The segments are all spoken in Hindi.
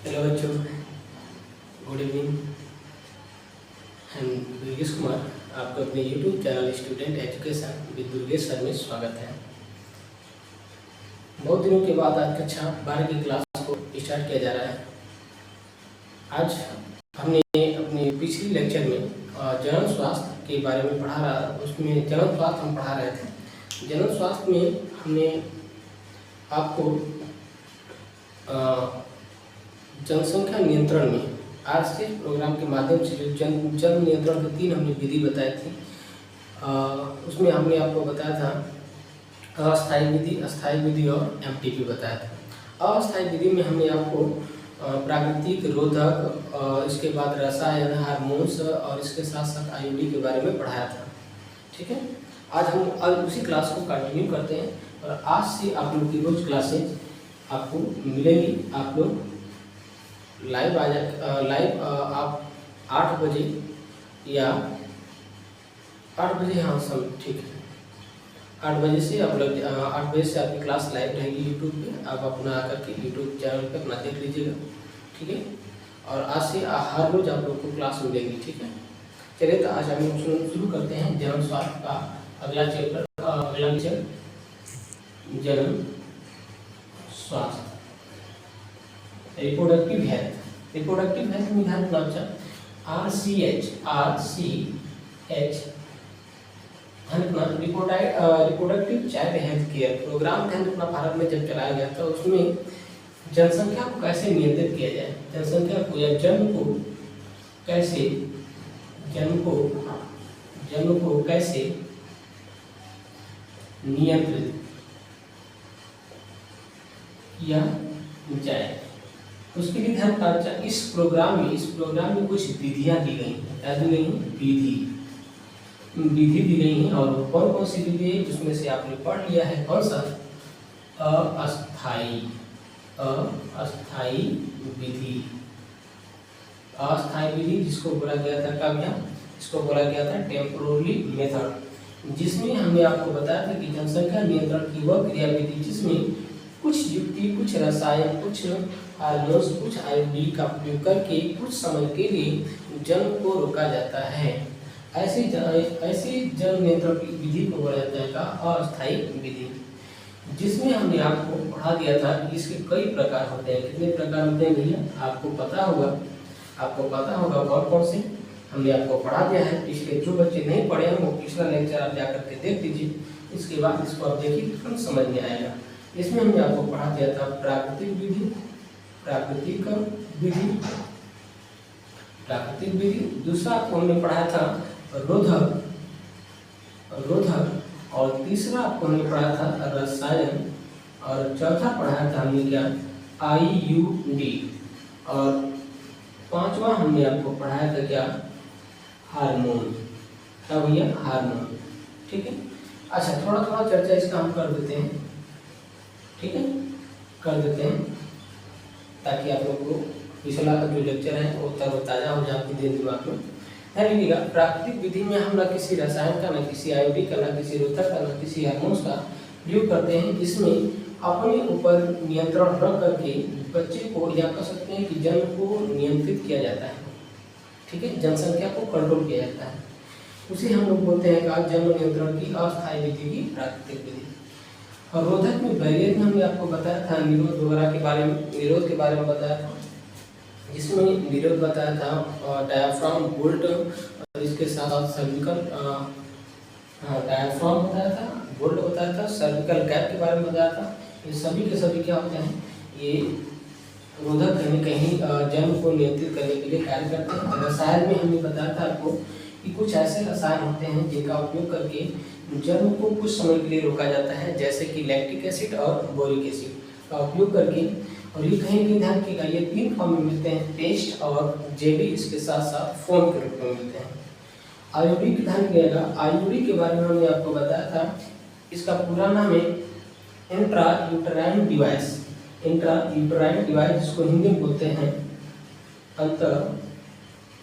हेलो बच्चों, गुड इवनिंग। हम दुर्गेश कुमार, आपको अपने YouTube channel student education with Durgesh sir में स्वागत है। बहुत दिनों के बाद आज कक्षा 12 की क्लास को स्टार्ट किया जा रहा है। आज हमने अपने पिछले लेक्चर में जनन स्वास्थ्य के बारे में पढ़ा रहा, उसमें जनन स्वास्थ्य हम पढ़ा रहे थे। जनन स्वास्थ्य में हमने आपको जनसंख्या नियंत्रण में आज के प्रोग्राम के माध्यम से जो जन नियंत्रण के 3 हमने विधि बताई थी, उसमें हमने आपको बताया था अस्थायी विधि, अस्थायी विधि और एमटीपी बताया था। अस्थायी विधि में हमने आपको प्राकृतिक, रोधक, इसके बाद रसायन, हार्मोन्स और इसके साथ साथ आईयूडी के बारे में पढ़ाया था। ठीक है, आज हम उसी क्लास को कंटिन्यू करते हैं और आज से आप लोग की रोज क्लासेज आपको मिलेंगी। आप लोग लाइव आप 8 बजे या 8 बजे, हाँ सब ठीक है, 8 बजे से आप लोग 8 बजे से आपकी क्लास लाइव रहेगी यूट्यूब पे। आप अपना आकर के यूट्यूब चैनल पे अपना देख लीजिएगा, ठीक है। और आज से हर रोज आप लोग को क्लास मिलेगी, ठीक है। चलिए तो आज हम शुरू करते हैं जनन स्वास्थ्य का अगला चैप्टर, अगला विषय जनन स्वास्थ्य, रिप्रोडक्टिव हेल्थ। रिप्रोडक्टिव हेल्थ में ध्यान रखना अच्छा, RCH reproductive child health care programme ध्यान रखना। भारत में जब चलाया गया था उसमें जनसंख्या को कैसे नियंत्रित किया जाए, जनसंख्या को या जन्म को कैसे नियंत्रित किया जाए, उसके लिए ध्यान रखना। इस प्रोग्राम में कुछ विधियां दी गई हैं। क्या दी गई हैं? विधि दी गई हैं। और कौन कौन सी विधि है उसमें से आपने पढ़ लिया है, कौन सा? अस्थाई विधि। अस्थाई विधि जिसको बोला गया था, क्या भैया? इसको बोला गया था टेम्पोररी मेथड, जिसमें हमने आपको बताया था कि जनसंख्या नियंत्रण की वह क्रिया विधि जिसमें कुछ युक्ति, कुछ रसायन, कुछ हार्मोन्स, कुछ आईयूडी का उपयोग करके कुछ समय के लिए जन्म को रोका जाता है। ऐसी जन्म नियंत्रण की विधि को बोला जाता है अस्थायी विधि, जिसमें हमने आपको पढ़ा दिया था कि इसके कई प्रकार होते हैं। कितने प्रकार होते हैं भैया? आपको पता होगा कौन कौन से हमने आपको पढ़ा दिया है। पिछले जो बच्चे नहीं पढ़े हैं वो पिछला लेक्चर आप जाकर के देख लीजिए, इसके बाद इसको आप देखिए तुरंत समझ में आएगा। इसमें हमने आपको पढ़ा दिया था प्राकृतिक विधि। दूसरा आपको हमने पढ़ाया था रोधक, और तीसरा आपको हमने पढ़ाया था रसायन, और चौथा पढ़ाया था हमने क्या? आईयूडी, और पांचवा हमने आपको पढ़ाया था क्या? हार्मोन। क्या भैया? हार्मोन, ठीक है। अच्छा, थोड़ा थोड़ा चर्चा इसका हम कर देते हैं, ठीक है, कर देते हैं ताकि आप लोग को पिछला जो लेक्चर है वो तरोताजा हो जाए आपके दिमाग में। ध्यान रखिएगा, प्राकृतिक विधि में हम न किसी रसायन का, न किसी आईयूडी का, न किसी रोधक का, न किसी हार्मोन्स का प्रयोग करते हैं, जिसमें अपने ऊपर नियंत्रण रख करके बच्चे को, या कह सकते हैं कि जन्म को नियंत्रित किया जाता है, ठीक है, जनसंख्या को कंट्रोल किया जाता है। उसे हम लोग बोलते हैं कि जन्म नियंत्रण की अस्थायी विधि की प्राकृतिक विधि। और रोधक में बैरियर में हमने आपको बताया था निरोध वगैरह के बारे में, निरोध के बारे में बताया था, जिसमें निरोध बताया था डायाफ्राम, बोल्ट, और इसके साथ सर्विकल डायाफ्राम बताया था, बोल्ट बताया था, सर्विकल गैप के बारे में बताया था। ये सभी के सभी क्या होते हैं? ये रोधक कहीं कहीं जन्म को नियंत्रित करने के लिए कार्य करते हैं। रसायन में हमने बताया था आपको कि कुछ ऐसे रसायन होते हैं जिनका उपयोग करके जन्म को कुछ समय के लिए रोका जाता है, जैसे कि लैक्टिक एसिड और बोरिक एसिड का उपयोग करके। और ये कहीं कहीं ध्यान रखिएगा, ये 3 फॉर्म में मिलते हैं, पेस्ट और जेली, इसके साथ साथ फोम के रूप में मिलते हैं। आईयूडी ध्यान रखिएगा, आईयूडी के बारे में हमने आपको बताया था, इसका पूरा नाम है इंट्रायूटेराइन डिवाइस। इंट्रायूटेराइन डिवाइस जिसको हिंदी में बोलते हैं अंतर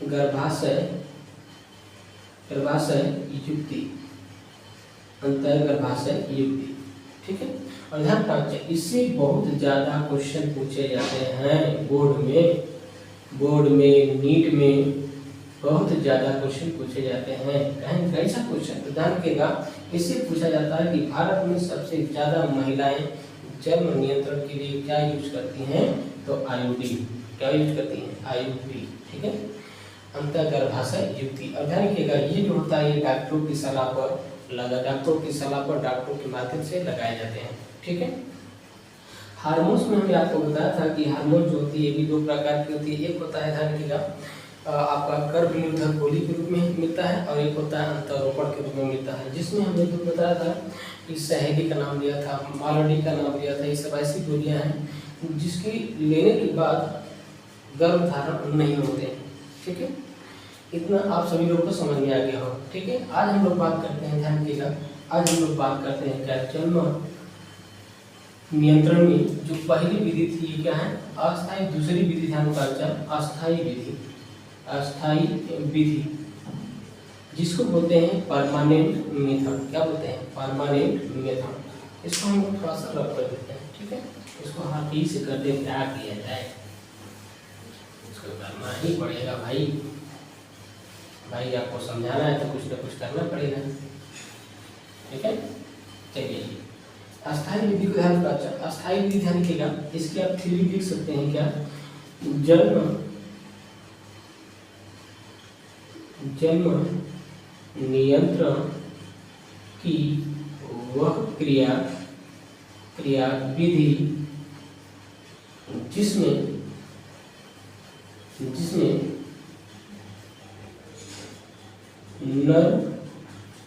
गर्भाशय युक्ति, अंतर गर्भाशय युक्ति। ठीक है। और ध्यान रखना, इससे बहुत ज़्यादा क्वेश्चन पूछे जाते हैं बोर्ड में नीट में बहुत ज़्यादा क्वेश्चन पूछे जाते हैं। कहीं कैसा क्वेश्चन, तो ध्यान रखिएगा, इससे पूछा जाता है कि भारत में सबसे ज़्यादा महिलाएं जन्म नियंत्रण के लिए क्या यूज करती हैं, तो आईयूडी। क्या यूज करती हैं, आईयूडी, ठीक है, अंतर्गर्भाशय युक्ति। और ध्यान रखिएगा, ये जो होता है ये डॉक्टरों की सलाह पर डॉक्टरों के माध्यम से लगाए जाते हैं, ठीक है। हार्मोन्स में हमने आपको बताया था कि हार्मोन जो होती है ये भी दो प्रकार की होती है। एक होता है, ध्यान रखिएगा, आपका गर्भ निरोधक गोली के रूप में मिलता है और एक होता है अंतरोपण के रूप में मिलता है, जिसमें हमने जो बताया था कि सहेली का नाम लिया था, मालडी का नाम लिया था। ये सब ऐसी गोलियाँ हैं जिसकी लेने के बाद गर्भ धारण नहीं होते हैं, ठीक है। इतना आप सभी लोग को समझ में आ गया हो, ठीक है। आज हम लोग बात करते हैं, ध्यान रखिएगा, आज हम लोग बात करते हैं क्या, जन्म नियंत्रण में जो पहली विधि थी ये क्या है, अस्थायी। दूसरी विधि, ध्यान रखना, अस्थायी विधि, जिसको बोलते हैं परमानेंट मेथड। क्या बोलते हैं, परमानेंट मेथड। इसको हम लोग थोड़ा सा रब कर देते हैं, ठीक है। इसको हाथ ही से करते क्या किया जाए, इसको करना ही पड़ेगा भाई आपको समझाना है तो कुछ ना कुछ करना पड़ेगा, ठीक है। चलिए, अस्थायी विधि को ध्यान रखना। अस्थायी विधि ध्यान रखिएगा, इसके आप थ्योरी लिख सकते हैं क्या, जन्म नियंत्रण की वह क्रिया विधि जिसमें नर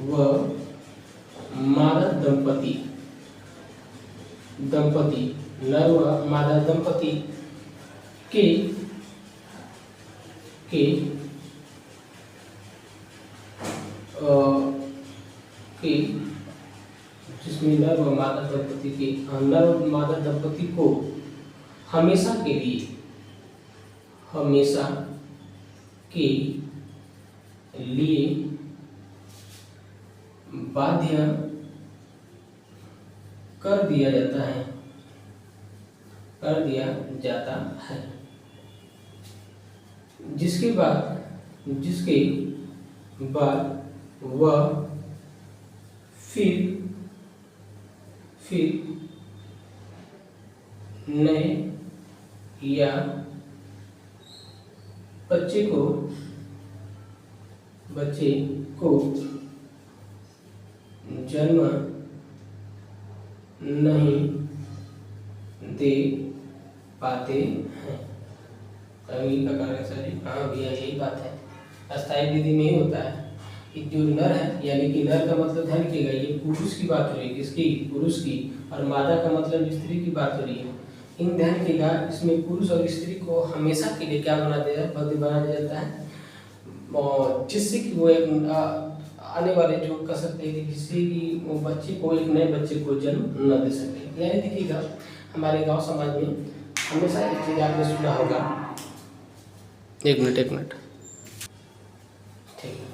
व मादा दंपति के जिसमें नर व मादा दंपति को हमेशा के लिए बाध्य कर दिया जाता है, जिसके बाद वह फिर नए या बच्चे को जन्म नहीं दे पाते हैं। कभी का कारण सर, हाँ भैया यही बात है, अस्थायी विधि में ही होता है कि जो नर है, यानी कि नर का मतलब ध्यान रखिएगा ये पुरुष की बात हो रही है, किसकी, पुरुष की, और मादा का मतलब स्त्री की बात हो रही है। इन ध्यान रखिएगा, इसमें पुरुष और स्त्री को हमेशा के लिए क्या बना दिया जाता है, और जिससे कि वो एक आने वाले जो कर सकते हैं कि किसी की वो बच्चे को, एक नए बच्चे को जन्म न दे सके। यानी देखिएगा, हमारे गांव समाज में हमेशा एक चीज़ आपने सुना होगा, एक मिनट, ठीक है,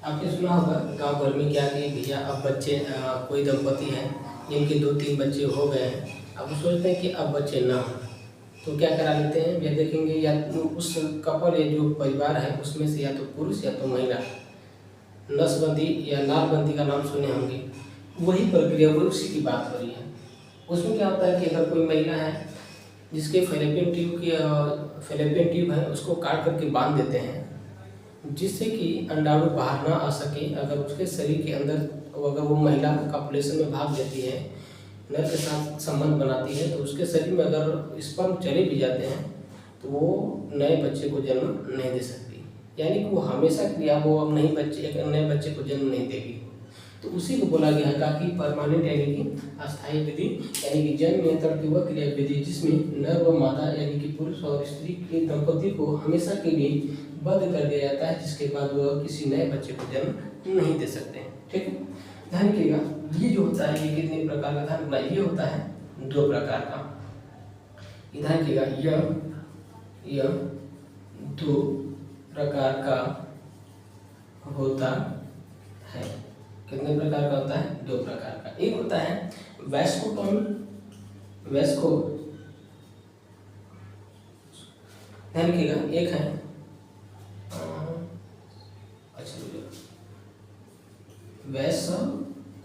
आपने सुना होगा गांव भर में क्या कि भैया अब बच्चे, कोई दंपति हैं जिनके 2-3 बच्चे हो गए हैं, अब वो सोचते हैं कि अब बच्चे ना हो तो क्या करा लेते हैं, या देखेंगे या उस कपल या जो परिवार है उसमें से या तो पुरुष या तो महिला, नसबंदी या नारबंदी का नाम सुने होंगे, वही प्रक्रिया, वो उसी की बात हो रही है। उसमें क्या होता है कि अगर कोई महिला है जिसके फैलोपियन ट्यूब है, उसको काट करके बांध देते हैं, जिससे कि अंडाणु बाहर ना आ सके। अगर उसके शरीर के अंदर अगर वो महिला कॉपुलेशन में भाग लेती है, नर के साथ संबंध बनाती है, तो उसके शरीर में अगर स्पर्म चले भी जाते हैं तो वो नए बच्चे को जन्म नहीं दे सकती। यानी कि वो हमेशा के लिए वो अब एक नए बच्चे को जन्म नहीं देगी। तो उसी को बोला गया है कि परमानेंट यानी कि अस्थायी विधि, यानी कि जन्म नियंत्रण की वह क्रिया विधि जिसमें नर व मादा यानी कि पुरुष और स्त्री के दंपति को हमेशा के लिए बंद कर दिया जाता है, जिसके बाद वह किसी नए बच्चे को जन्म नहीं दे सकते हैं, ठीक है। ध्यान रखिएगा, ये जो होता है ये कितने प्रकार का, ध्यान रखना, ये होता है 2 प्रकार का। ध्यान रखिएगा, यह 2 प्रकार का होता है। कितने प्रकार का होता है? 2 प्रकार का। एक होता है वैस्कोटॉमी, वैस्को, ध्यान रखिएगा, एक है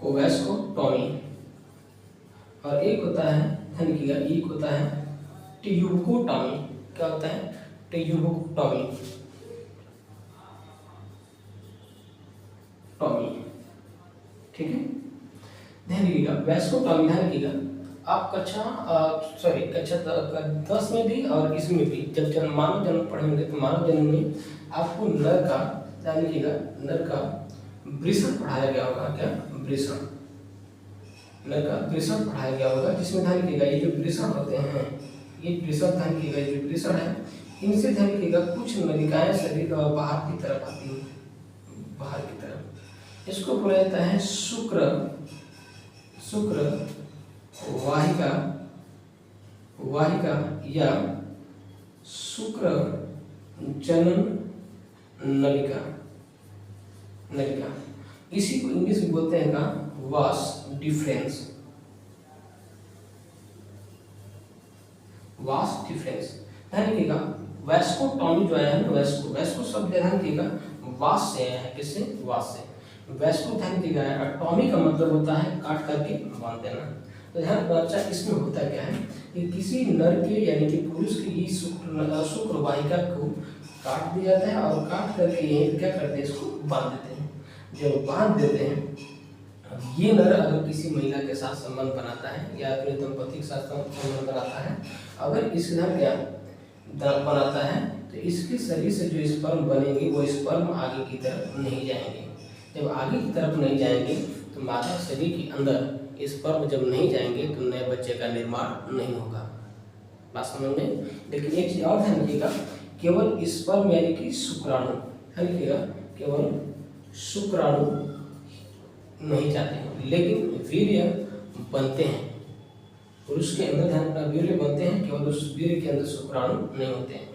वैस्कोटॉमी और एक होता है, ध्यान रखिएगा, एक होता है ट्यूबोटॉमी। क्या होता है? ट्यूबोटॉमी, ठीक है। ध्यान रखिएगा, वैस्कोटॉमी, ध्यान रखिएगा, आप कक्षा 10 में भी और इसमें भी जब मानव जन्म पढ़ेंगे तो मानव जन्म में आपको नर का, ध्यान रखिएगा, नर का वृषण पढ़ाया गया होगा। क्या? वृषण, नर का वृषण पढ़ाया गया होगा, जिसमें ध्यान रखिएगा ये जो वृषण होते हैं, ये वृषण, ध्यान रखिएगा, ये जो वृषण है, इनसे ध्यान रखिएगा कुछ नलिकाएं शरीर बाहर की तरफ आती हैं, बाहर की तरफ। इसको बोला जाता है शुक्र वाहिका, या शुक्र जनन नलिका। इसी को इंग्लिश में बोलते हैं का वास डिफरेंस। ध्यान रखिएगा, वैस्कोटॉमी जो है ना, वैस्को शब्द ध्यान रखिएगा वास से आया है। किससे? वास से। वैस्को ध्यान रखिएगा, टॉमी का मतलब होता है काट करके बांध देना। तो ध्यान बच्चा, इसमें होता क्या है कि किसी नर के यानी कि पुरुष की शुक्र वाहिका को काट दिया जाता है और काट करके यहीं क्या करते हैं, इसको बांध देते हैं। जब बांध देते हैं, ये नर अगर किसी महिला के साथ संबंध बनाता है या अपने दंपति के साथ संबंध बनाता है, अगर इस नर क्या बनाता है तो इसके शरीर से जो स्पर्म बनेंगे वो स्पर्म आगे की तरफ नहीं जाएंगे। जब आगे की तरफ नहीं जाएंगे तो मादा शरीर के अंदर स्पर्म जब नहीं जाएंगे तो नए बच्चे का निर्माण नहीं होगा। बात समझ में? लेकिन एक चीज और ध्यान रखिएगा, केवल स्पर्म यानी कि शुक्राणु, ध्यान रखिएगा, केवल शुक्राणु नहीं जाते हैं, लेकिन वीर्य बनते हैं। पुरुष के अंदर ध्यान रखना, वीर्य बनते हैं, केवल उस वीर्य के अंदर शुक्राणु नहीं होते हैं।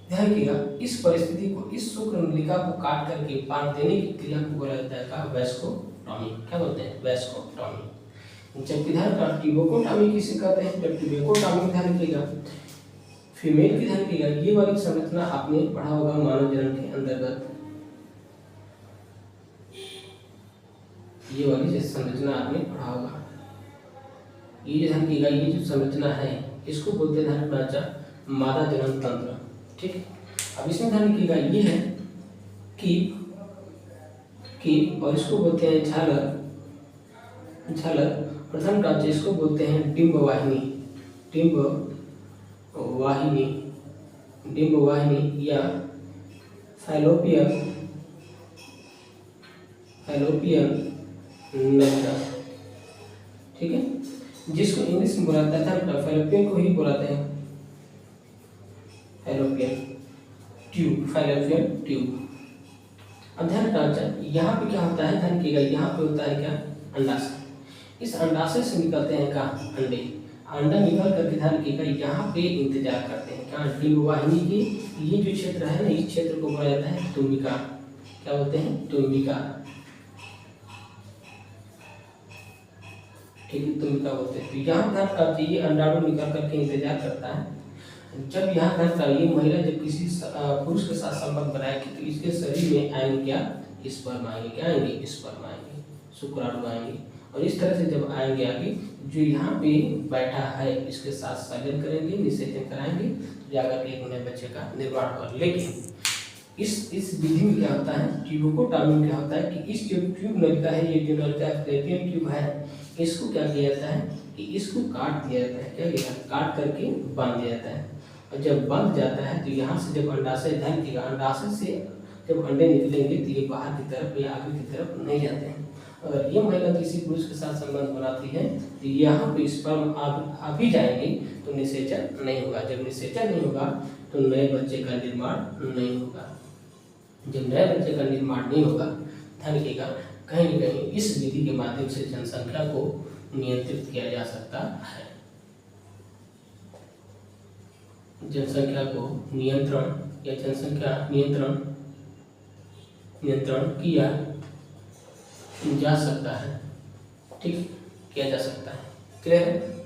ध्यान रखिएगा, इस परिस्थिति को, इस शुक्र नलिका को काट करके बांध देने की क्रिया को बोला जाता है वैस्कोटॉमी। क्या बोलते हैं? वैस्कोटॉमी। जबकि ध्यान रखना, ट्यूबोटॉमी किसे कहते हैं? जब ट्यूबोटॉमी, ध्यान रखिएगा, फीमेल की, ध्यान रखिएगा, ये वाली संरचना आपने पढ़ा होगा मानव जन्म के अंतर्गत, ये वाली संरचना आपने पढ़ा होगा। ये ध्यान रखिएगा, ये जो संरचना है इसको बोलते हैं, ध्यान रखना, मादा जनन तंत्र। ठीक है, अब इसमें ध्यान रखिएगा, ये है कीप और इसको बोलते हैं झालर, प्रथम राज्य इसको बोलते हैं डिंब वाहिनी या फैलोपियन नलिका। ठीक है, जिसको इंग्लिश में बोला जाता है, फैलोपियन को ही बोलाते हैं फैलोपियन ट्यूब। अब ध्यान रखना, यहाँ पे क्या होता है, ध्यान रखिएगा, यहाँ पे होता है क्या? अंडाशय। इस अंडाशय से निकलते हैं क्या? अंडे। अंडा निकल करके ध्यान रखिएगा यहाँ पे इंतजार करते हैं क्या? डिंब वाहिनी की ये जो क्षेत्र है ना, इस क्षेत्र को बोला जाता है तुम्बिका। क्या बोलते हैं? तुम्बिका। ठीक है, तुम्बिका बोलते हैं। तो यहाँ ध्यान रखना, ये अंडाणु निकल करके इंतजार करता है। जब यहाँ ध्यान, ये महिला जब किसी पुरुष के साथ संबंध बनाएगी तो इसके शरीर में आएंगे क्या? स्पर्म आएंगे। क्या आएंगे? स्पर्म आएंगे, शुक्राणु आएंगे। और इस तरह से जब आएंगे आगे, जो यहाँ पे बैठा है इसके साथ संलयन करेंगे, निषेचन कराएंगे, जाकर के एक नए बच्चे का निर्माण होगा। लेकिन इस विधि में क्या होता है, ट्यूबोटॉमी में क्या होता है कि इस जो ट्यूब नलिका है, ये जो नलिका फैलोपियन ट्यूब है, इसको क्या किया जाता है कि इसको काट दिया जाता है। क्या किया? काट करके बांध दिया जाता है। और जब बंध जाता है तो यहाँ से जब अंडाशय, ध्यान रखिएगा, अंडाशय से जब अंडे निकलेंगे तो ये बाहर की तरफ या आगे की तरफ नहीं जाते हैं। अगर ये महिला किसी पुरुष के साथ संबंध बनाती है तो यहाँ पे स्पर्म आ भी जाएंगे तो निषेचन नहीं होगा। जब निषेचन नहीं होगा तो नए बच्चे का निर्माण नहीं होगा। जब नए बच्चे का निर्माण नहीं होगा, ध्यान रखिएगा, कहीं न कहीं इस विधि के माध्यम से जनसंख्या को नियंत्रित किया जा सकता है। जनसंख्या को नियंत्रण या जनसंख्या नियंत्रण किया जा सकता है, ठीक, किया जा सकता है। क्लियर है?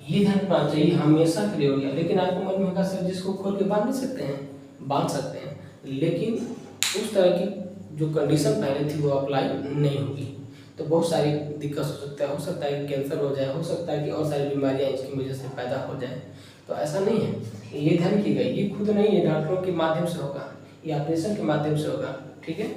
ये ध्यान रखना चाहिए, हमेशा के लिए हो गया। लेकिन आपको मन में होगा सर जिसको खोल के बांध नहीं सकते हैं, बांध सकते हैं, लेकिन उस तरह की जो कंडीशन पहले थी वो अप्लाई नहीं होगी। तो बहुत सारी दिक्कत हो सकता है कि कैंसर हो जाए, हो सकता है कि और सारी बीमारियां इसकी वजह से पैदा हो जाए। तो ऐसा नहीं है, ये ध्यान रखिएगा, ये खुद नहीं है, डॉक्टरों के माध्यम से होगा, ये ऑपरेशन के माध्यम से होगा, ठीक है।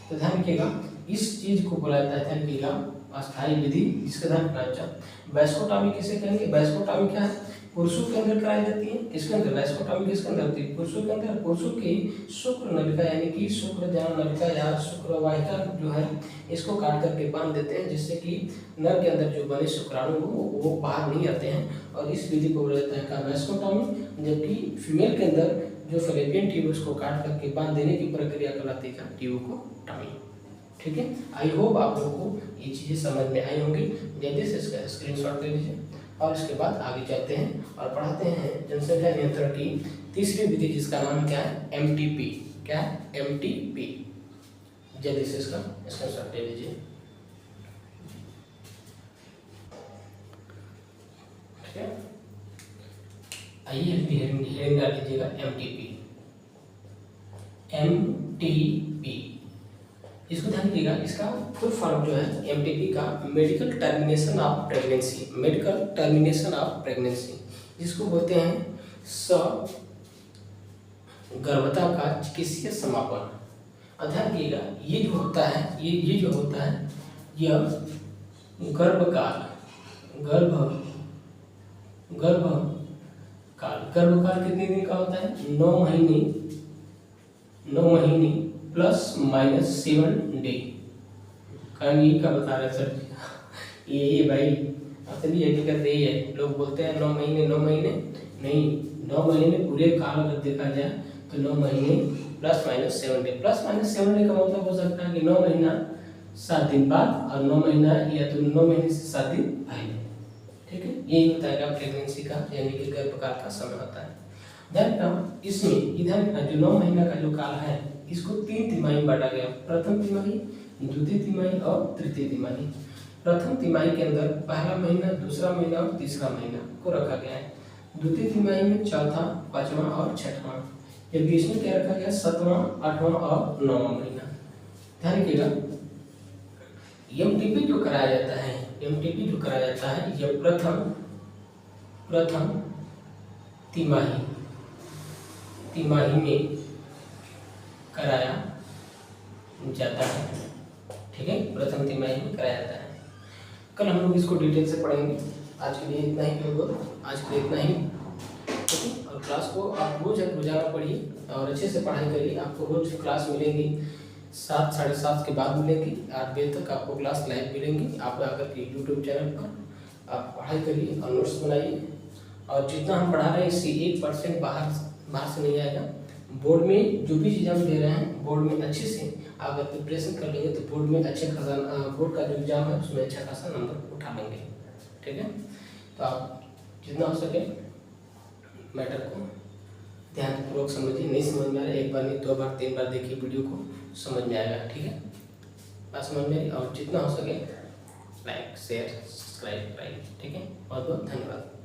तो ध्यान रखिएगा, इस चीज को बोला जाता है, ध्यान रखिएगा, अस्थायी विधि, जिसका ध्यान रखना चाहिए। वैस्कोटॉमी किसे कहेंगे? वैस्कोटॉमी क्या है? पुरुषों के अंदर कराई जाती है। किसके अंदर? वैस्कोटॉमी किसके अंदर होती है? पुरुषों के अंदर। पुरुषों की शुक्र नलिका यानी कि शुक्र जान नलिका या शुक्र वाहिका जो है, इसको काट करके बांध देते हैं, जिससे कि नर के अंदर जो बने शुक्राणु वो बाहर नहीं आते हैं, और इस विधि को बोला जाता है वैस्कोटॉमी। जबकि फीमेल के अंदर जो फैलोपियन ट्यूब उसको काट करके बांध देने की प्रक्रिया कहलाती है ट्यूबोटॉमी, ठीक है। आई होप आप लोगों को ये चीज़ें समझ में आई होंगी। जल्दी से इसका स्क्रीनशॉट ले लीजिए और इसके बाद आगे चलते हैं और पढ़ाते हैं जनसंख्या नियंत्रण की तीसरी विधि, जिसका नाम क्या है? MTP। क्या है? MTP। जल्दी से इसका स्क्रीनशॉट ले लीजिए, ठीक है। आइए हेडिंग डाल लीजिएगा MTP। इसको ध्यान दीजिएगा, इसका फुल फॉर्म जो है MTP का medical termination of pregnancy, medical termination of pregnancy, जिसको बोलते हैं गर्भता का चिकित्सीय समापन। ध्यान दीजिएगा, ये जो होता है, ये जो होता है, यह गर्भकाल कितने दिन का होता है? 9 महीने प्लस माइनस 7 डे। कारण यही का बता रहे सर, ये भाई असली हकीकत यही है। लोग बोलते हैं 9 महीने नहीं, 9 महीने पूरे काल अगर देखा जाए तो 9 महीने plus minus 7 day. Plus minus 7 day का मतलब हो सकता है कि 9 महीना 7 दिन बाद, और 9 महीना या तो 9 महीने से 7 दिन पहले, ठीक है। यही होता है प्रेगनेंसी का यानी कि गर्भकाल का समय होता है। ध्यान इसमें इधर जो 9 महीना का जो काल है, इसको 3 तिमाही में बांटा गया। प्रथम तिमाही, द्वितीय तिमाही और तृतीय तिमाही। प्रथम तिमाही के अंदर पहला महीना, दूसरा महीना और तीसरा महीना को रखा गया है। द्वितीय तिमाही में चौथा, पांचवा और छठवां। जबकि इसमें क्या रखा गया? 7वां, 8वां और 9वां महीना। ध्यान रखिएगा, MTP जो कराया जाता है, यह प्रथम तिमाही में कराया जाता है, ठीक है। प्रथम तिमाही में कराया जाता है। कल हम लोग इसको डिटेल से पढ़ेंगे। आज के लिए इतना ही, ठीक है। और क्लास को आप रोजाना पढ़िए और अच्छे से पढ़ाई करिए। आपको रोज क्लास मिलेंगी 7, 7:30 के बाद मिलेंगी। 8 बजे तक आपको क्लास लाइव मिलेंगी। आप आकर के यूट्यूब चैनल पर आप पढ़ाई करिए और नोट्स बनाइए। और जितना हम पढ़ा रहे हैं इससे 1% बाहर से नहीं आएगा। बोर्ड में जो भी चीज़ हम दे रहे हैं, बोर्ड में अच्छे से अगर प्रिपरेशन कर लेंगे तो बोर्ड में अच्छे खासा, बोर्ड का जो एग्जाम है उसमें अच्छा खासा नंबर उठा लेंगे, ठीक है। तो आप जितना हो सके मैटर को ध्यानपूर्वक समझिए। नहीं समझ में आ रहा है, 1 बार नहीं 2 बार 3 बार देखिए, वीडियो को समझ में आएगा, ठीक है। बात समझ में, और जितना हो सके लाइक शेयर सब्सक्राइब करिए, ठीक है। बहुत बहुत धन्यवाद।